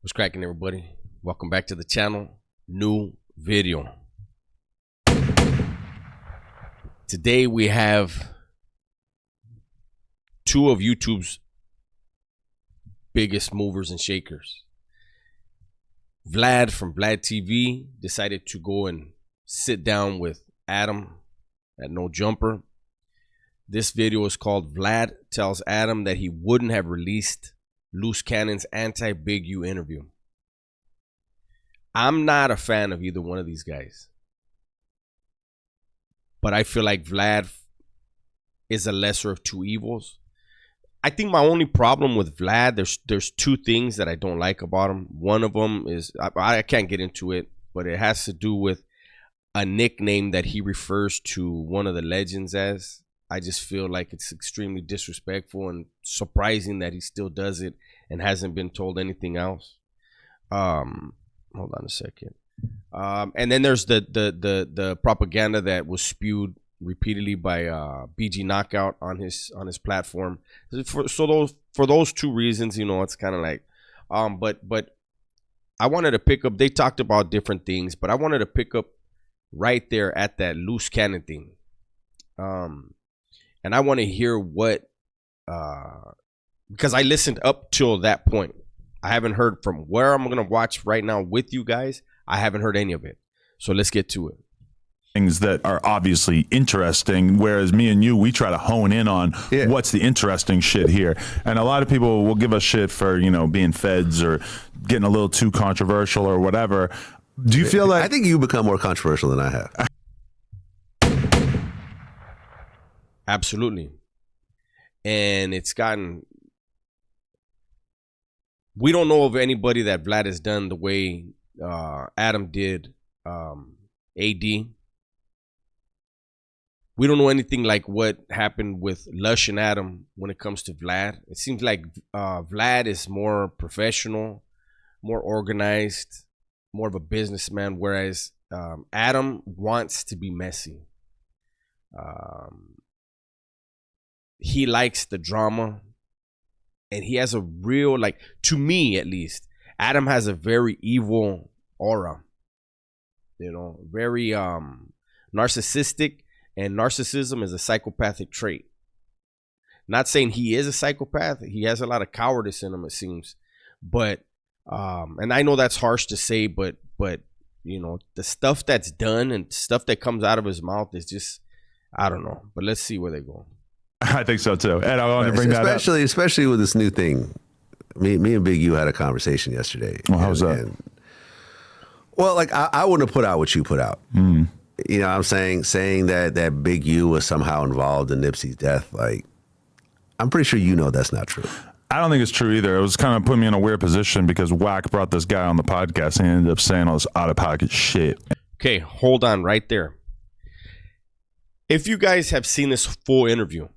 What's cracking, everybody? Welcome back to the channel. New video. Today we have two of YouTube's biggest movers and shakers. Vlad from Vlad TV decided to go and sit down with Adam at No Jumper. This video is called Vlad Tells Adam That He Wouldn't Have Released Loose Cannon's Anti-Big U Interview. I'm not a fan of either one of these guys, but I feel like Vlad is a lesser of two evils. I think my only problem with Vlad, there's two things that I don't like about him. One of them is, I can't get into it, but it has to do with a nickname that he refers to one of the legends as. I just feel like it's extremely disrespectful and surprising that he still does it and hasn't been told anything else. Hold on a second. And then there's the propaganda that was spewed repeatedly by BG Knockout on his platform. For those two reasons, you know, it's kind of like, but I wanted to pick up. They talked about different things, but I wanted to pick up right there at that loose cannon thing. And I want to hear what, because I listened up till that point. I haven't heard from where I'm going to watch right now with you guys. I haven't heard any of it. So let's get to it. Things that are obviously interesting, whereas me and you, we try to hone in on what's the interesting shit here. And a lot of people will give us shit for, you know, being feds or getting a little too controversial or whatever. Do you feel like... I think you become more controversial than I have. Absolutely. And it's gotten... We don't know of anybody that Vlad has done the way Adam did AD. We don't know anything like what happened with Lush and Adam when it comes to Vlad. It seems like Vlad is more professional, more organized, more of a businessman, whereas Adam wants to be messy. He likes the drama. And he has a real, like, to me at least, Adam has a very evil aura. You know, very narcissistic, and narcissism is a psychopathic trait. Not saying he is a psychopath. He has a lot of cowardice in him, it seems. But, and I know that's harsh to say, but you know, the stuff that's done and stuff that comes out of his mouth is just, I don't know. But let's see where they go. I think so too, and I want to bring that up. Especially with this new thing. Me and Big U had a conversation yesterday. Well, how's that? Well, like I wouldn't have put out what you put out. You know what I'm saying that Big U was somehow involved in Nipsey's death. Like, I'm pretty sure you know that's not true. I don't think it's true either. It was kind of putting me in a weird position because Wack brought this guy on the podcast and he ended up saying all this out-of-pocket shit. Okay, hold on right there. If you guys have seen this full interview,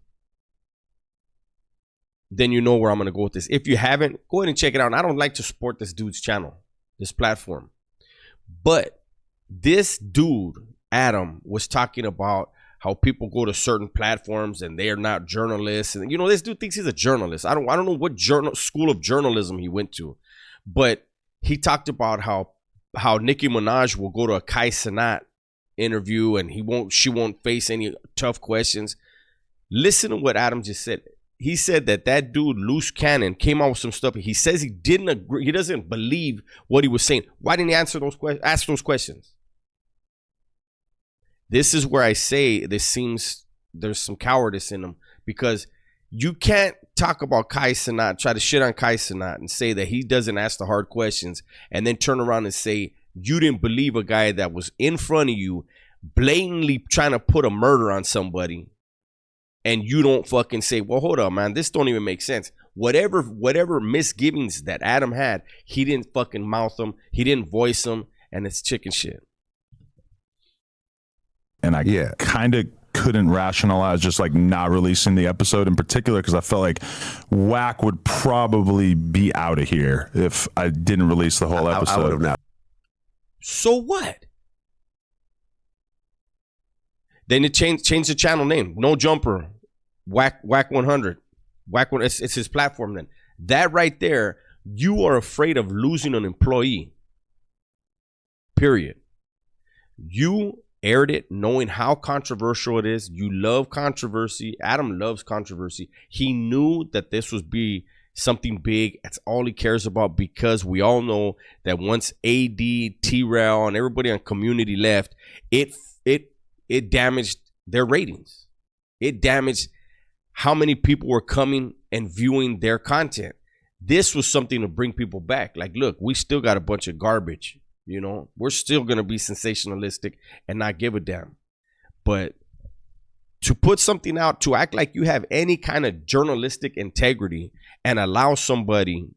then you know where I'm going to go with this. If you haven't, go ahead and check it out. And I don't like to support this dude's channel, this platform. But this dude, Adam, was talking about how people go to certain platforms and they're not journalists. And, you know, this dude thinks he's a journalist. I don't know what school of journalism he went to. But he talked about how Nicki Minaj will go to a Kai Cenat interview and she won't face any tough questions. Listen to what Adam just said. He said that dude, Loose Cannon, came out with some stuff. He says he didn't agree. He doesn't believe what he was saying. Why didn't he ask those questions? This is where I say this seems there's some cowardice in him, because you can't talk about Kai Cenat, try to shit on Kai Cenat and say that he doesn't ask the hard questions, and then turn around and say you didn't believe a guy that was in front of you blatantly trying to put a murder on somebody. And you don't fucking say, well, hold up, man, this don't even make sense. Whatever misgivings that Adam had, he didn't fucking mouth them. He didn't voice them. And it's chicken shit. And I kind of couldn't rationalize just like not releasing the episode in particular, because I felt like Wack would probably be out of here if I didn't release the whole episode. I would have not. So what? Then it changed the channel name. No Jumper. Wack 100. Wack 100. It's his platform then. That right there You are afraid of losing an employee. Period. You aired it knowing how controversial it is. You love controversy. Adam loves controversy. He knew that this would be something big. That's all he cares about, because we all know that once AD, T-Rail, and everybody on Community left, it damaged their ratings. It damaged how many people were coming and viewing their content. This was something to bring people back. Like, look, we still got a bunch of garbage. You know, we're still going to be sensationalistic and not give a damn. But to put something out, to act like you have any kind of journalistic integrity and allow somebody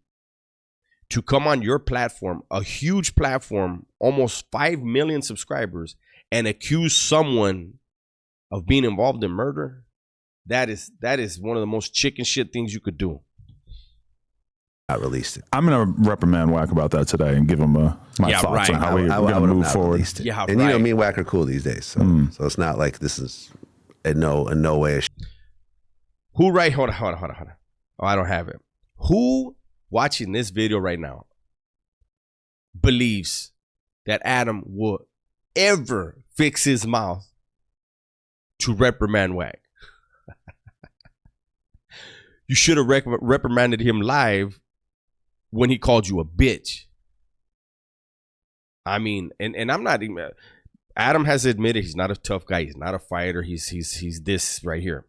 to come on your platform, a huge platform, almost 5 million subscribers, and accuse someone of being involved in murder, that is one of the most chicken shit things you could do. I released it. I'm going to reprimand Wack about that today and give him my thoughts on how we're going to move forward. Yeah, and you know, me and Wack are cool these days, so it's not like this is in no way. Who right? Hold on. Oh, I don't have it. Who watching this video right now believes that Adam will ever fix his mouth to reprimand Wack? You should have reprimanded him live when he called you a bitch. I mean, and I'm not even. Adam has admitted he's not a tough guy. He's not a fighter. He's this right here.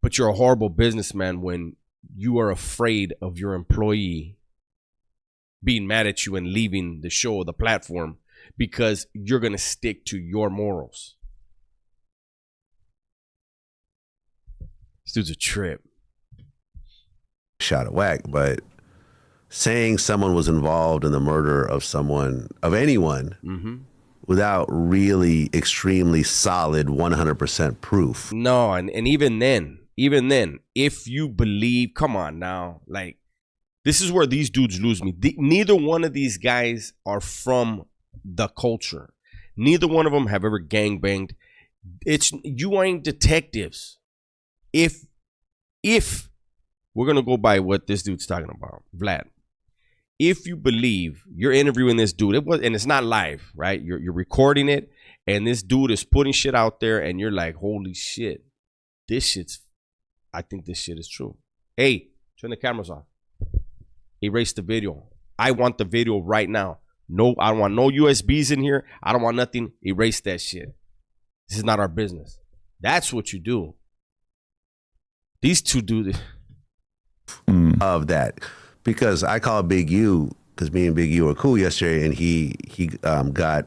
But you're a horrible businessman when you are afraid of your employee being mad at you and leaving the show or the platform because you're going to stick to your morals. This dude's a trip. Shot at Wack, but saying someone was involved in the murder of someone, of anyone, without really extremely solid 100% proof. No, and even then, if you believe, come on now, like, this is where these dudes lose me. Neither one of these guys are from the culture. Neither one of them have ever gangbanged. You ain't detectives. If we're going to go by what this dude's talking about, Vlad, if you believe you're interviewing this dude, and it's not live, right? You're recording it, and this dude is putting shit out there, and you're like, holy shit, I think this shit is true. Hey, turn the cameras off. Erase the video. I want the video right now. No, I don't want no USBs in here. I don't want nothing. Erase that shit. This is not our business. That's what you do. These two do this. Of that, because I call Big U, because me and Big U were cool yesterday, and he got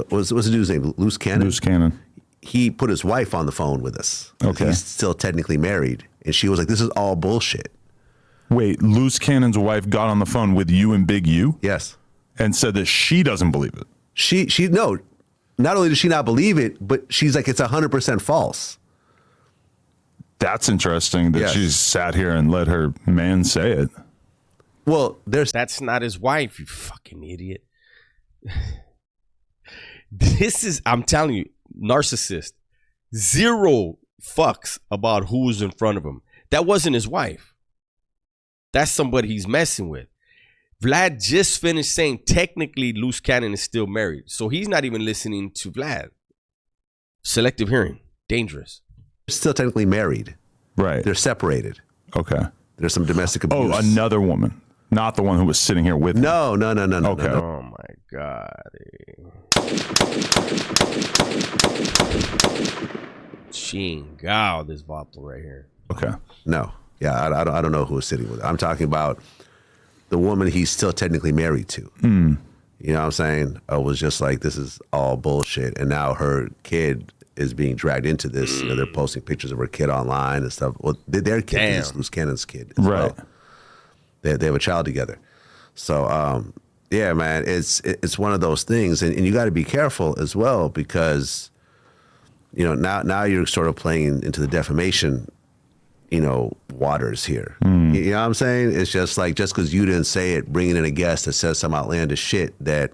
what's the dude's name? Loose Cannon. He put his wife on the phone with us. Okay, he's still technically married, and she was like, "This is all bullshit." Wait, Loose Cannon's wife got on the phone with you and Big U? Yes, and said that she doesn't believe it. She no, not only does she not believe it, but she's like, it's 100% false. That's interesting that she's sat here and let her man say it. Well, that's not his wife, you fucking idiot. This is, I'm telling you, narcissist. Zero fucks about who's in front of him. That wasn't his wife. That's somebody he's messing with. Vlad just finished saying technically Loose Cannon is still married. So he's not even listening to Vlad. Selective hearing. Dangerous. Still technically married. Right. They're separated. Okay. There's some domestic abuse. Oh, another woman. Not the one who was sitting here with him. No. Okay. No. Oh, my God. Chingao, this vato right here. Okay. No. Yeah, I don't know who was sitting with her. I'm talking about the woman he's still technically married to. You know what I'm saying? I was just like, this is all bullshit. And now her kid is being dragged into this. You know, they're posting pictures of her kid online and stuff. Well, their kid is Loose Cannon's kid as well. They have a child together. So, yeah, man, it's one of those things. And you got to be careful as well, because, you know, now you're sort of playing into the defamation, you know, waters here. You know what I'm saying? It's just like, just because you didn't say it, bringing in a guest that says some outlandish shit that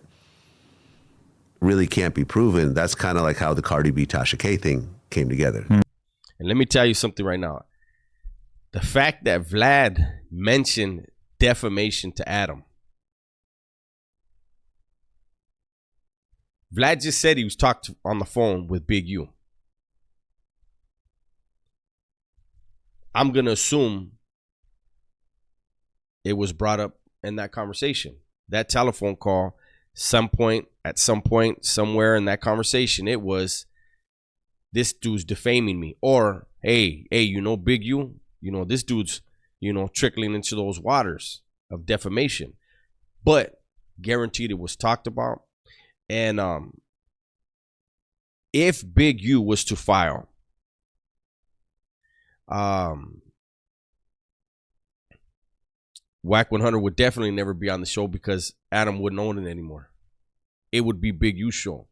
really can't be proven. That's kind of like how the Cardi B Tasha K thing came together. And let me tell you something right now. The fact that Vlad mentioned defamation to Adam. Vlad just said he was talked on the phone with Big U. I'm going to assume it was brought up in that conversation. That telephone call, at some point, somewhere in that conversation, it was, this dude's defaming me. Or, hey, Big U, this dude's, trickling into those waters of defamation. But guaranteed it was talked about. And if Big U was to file, Whack 100 would definitely never be on the show because Adam wouldn't own it anymore. It would be Big U's show.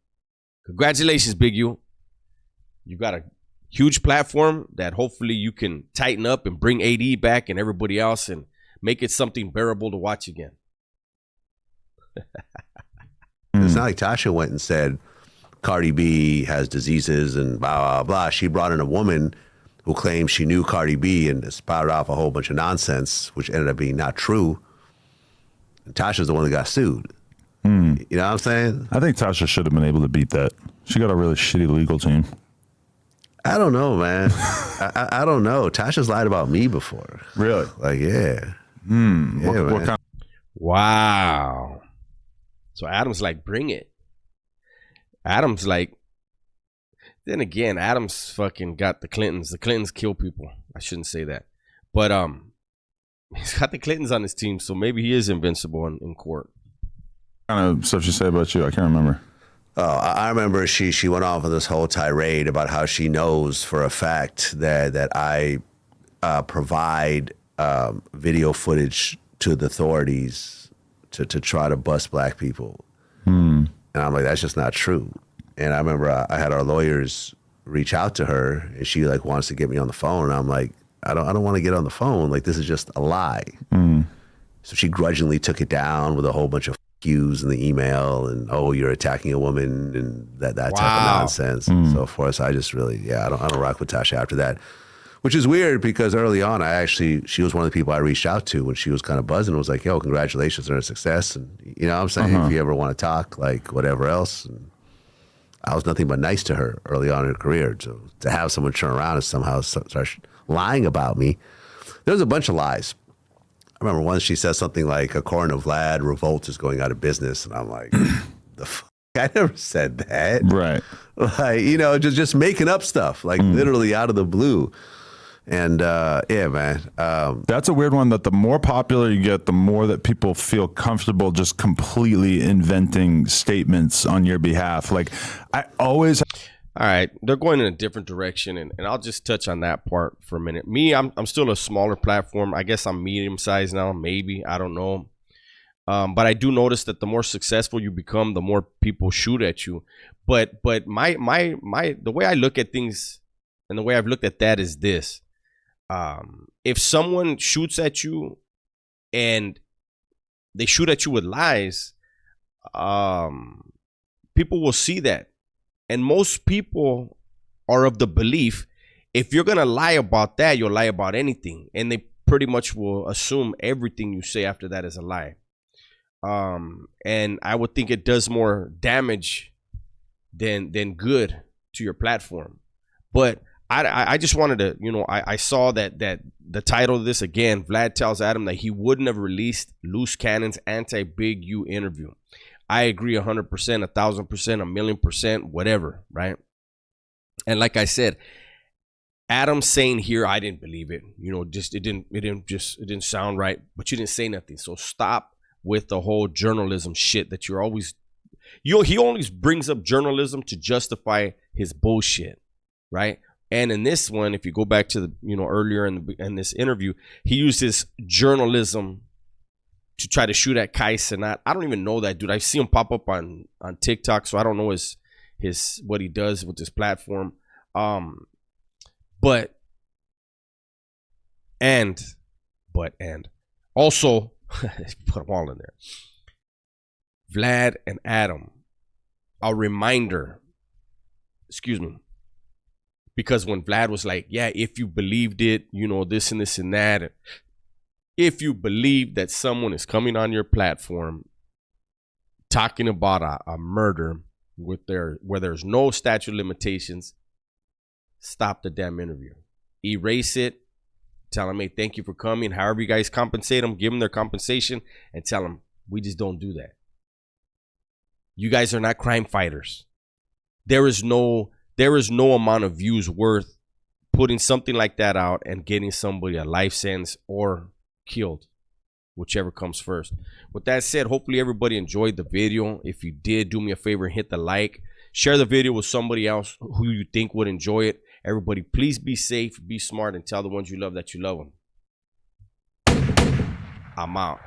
Congratulations, Big U. You got a huge platform that hopefully you can tighten up and bring AD back and everybody else and make it something bearable to watch again. It's not like Tasha went and said Cardi B has diseases and blah, blah, blah. She brought in a woman who claimed she knew Cardi B and spouted off a whole bunch of nonsense, which ended up being not true. And Tasha's the one that got sued. You know what I'm saying? I think Tasha should have been able to beat that. She got a really shitty legal team. I don't know, man. I don't know. Tasha's lied about me before. Really? Like, yeah. What kind Wow. So Adam's like, bring it. Adam's like, then again, Adam's fucking got the Clintons. The Clintons kill people. I shouldn't say that. But he's got the Clintons on his team, so maybe he is invincible in court. kind of stuff she said about you? I can't remember. Oh, I remember she went off on this whole tirade about how she knows for a fact that I provide video footage to the authorities to try to bust black people. And I'm like, that's just not true. And I remember I had our lawyers reach out to her, and she like wants to get me on the phone. And I'm like, I don't want to get on the phone. Like, this is just a lie. So she grudgingly took it down with a whole bunch of yous in the email, and you're attacking a woman, and that type of nonsense and so forth. So I just really, I don't rock with Tasha after that, which is weird because early on she was one of the people I reached out to when she was kind of buzzing. It was like, yo, congratulations on her success, and you know what I'm saying, if you ever want to talk, like whatever else. And I was nothing but nice to her early on in her career. To have someone turn around and somehow start lying about me, there was a bunch of lies. I remember once she said something like, according to Vlad, Revolt is going out of business. And I'm like, the fuck? I never said that. Right. Like, just making up stuff, like literally out of the blue. And yeah, man. That's a weird one, that the more popular you get, the more that people feel comfortable just completely inventing statements on your behalf. Like, I always... All right, they're going in a different direction, and I'll just touch on that part for a minute. Me, I'm still a smaller platform. I guess I'm medium sized now, maybe. I don't know. But I do notice that the more successful you become, the more people shoot at you. But my the way I look at things and the way I've looked at that is this. If someone shoots at you and they shoot at you with lies, people will see that. And most people are of the belief, if you're going to lie about that, you'll lie about anything. And they pretty much will assume everything you say after that is a lie. And I would think it does more damage than good to your platform. But I just wanted to, I saw that the title of this, again, Vlad tells Adam that he wouldn't have released Loose Cannon's anti-Big U interview. I agree 100%, 1,000%, 1,000,000%, whatever, right? And like I said, Adam's saying here, I didn't believe it. It didn't sound right, but you didn't say nothing. So stop with the whole journalism shit that you're always, he always brings up journalism to justify his bullshit, right? And in this one, if you go back to the, earlier in this interview, he used his journalism to try to shoot at Kai Cenat. I don't even know that dude. I see him pop up on TikTok, so I don't know his what he does with this platform. But also put them all in there. Vlad and Adam, a reminder. Excuse me. Because when Vlad was like, yeah, if you believed it, this and this and that, if you believe that someone is coming on your platform talking about a murder where there's no statute of limitations, stop the damn interview. Erase it. Tell them, hey, thank you for coming. However you guys compensate them, give them their compensation, and tell them, we just don't do that. You guys are not crime fighters. There is no amount of views worth putting something like that out and getting somebody a life sentence or killed, whichever comes first. With that said, hopefully everybody enjoyed the video. If you did, do me a favor and hit the like. Share the video with somebody else who you think would enjoy it. Everybody, please be safe, be smart, and tell the ones you love that you love them. I'm out.